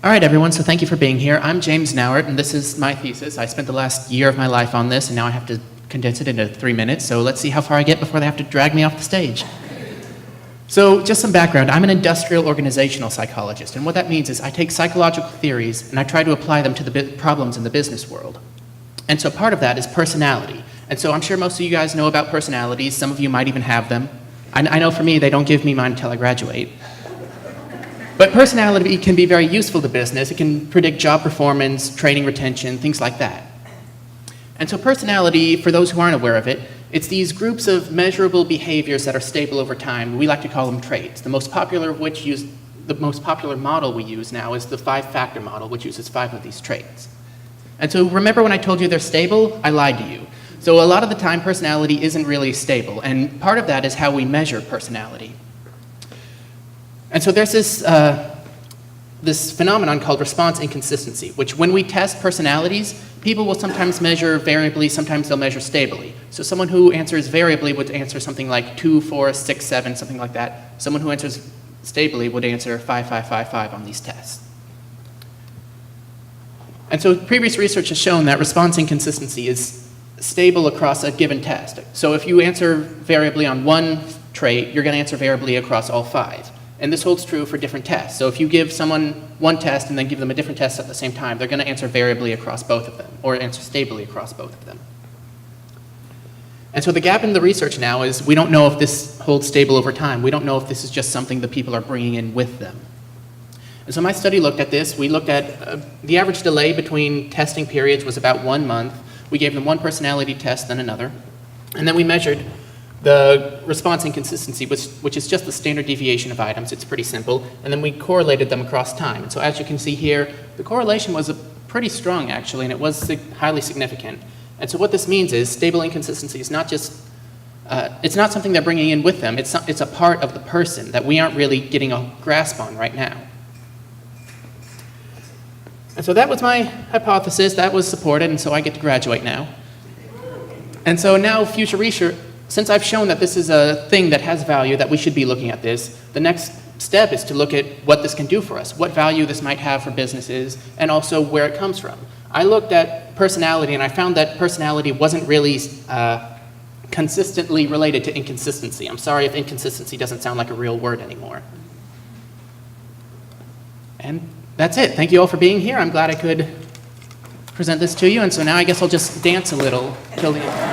All right, everyone, so thank you for being here. I'm James Nauert, and this is my thesis. I spent the last year of my life on this, and now I have to condense it into 3 minutes, so let's see how far I get before they have to drag me off the stage. So just some background. I'm an industrial organizational psychologist, and what that means is I take psychological theories and I try to apply them to the problems in the business world. And so part of that is personality. And so I'm sure most of you guys know about personalities. Some of you might even have them. I know for me, they don't give me mine until I graduate. But personality can be very useful to business. It can predict job performance, training retention, things like that. And so personality, for those who aren't aware of it, it's these groups of measurable behaviors that are stable over time. We like to call them traits. The most popular model we use now is the 5-factor model, which uses 5 of these traits. And so remember when I told you they're stable? I lied to you. So a lot of the time, personality isn't really stable, and part of that is how we measure personality. And so there's this phenomenon called response inconsistency, which when we test personalities, people will sometimes measure variably, sometimes they'll measure stably. So someone who answers variably would answer something like 2, 4, 6, 7, something like that. Someone who answers stably would answer 5, 5, 5, 5 on these tests. And so previous research has shown that response inconsistency is stable across a given test. So if you answer variably on one trait, you're going to answer variably across all 5. And this holds true for different tests. So if you give someone one test and then give them a different test at the same time, they're going to answer variably across both of them, or answer stably across both of them. And so the gap in the research now is we don't know if this holds stable over time. We don't know if this is just something that people are bringing in with them. And so my study looked at this. We looked at the average delay between testing periods was about 1 month. We gave them one personality test, then another. And then we measured the response inconsistency, which is just the standard deviation of items. It's pretty simple. And then we correlated them across time. And so as you can see here, the correlation was pretty strong, actually, and it was highly significant. And so what this means is stable inconsistency is not just, it's not something they're bringing in with them. It's a part of the person that we aren't really getting a grasp on right now. And so that was my hypothesis. That was supported, and so I get to graduate now. And so now future research, since I've shown that this is a thing that has value, that we should be looking at this, the next step is to look at what this can do for us, what value this might have for businesses, and also where it comes from. I looked at personality, and I found that personality wasn't really consistently related to inconsistency. I'm sorry if inconsistency doesn't sound like a real word anymore. And that's it. Thank you all for being here. I'm glad I could present this to you, and so now I guess I'll just dance a little till the end.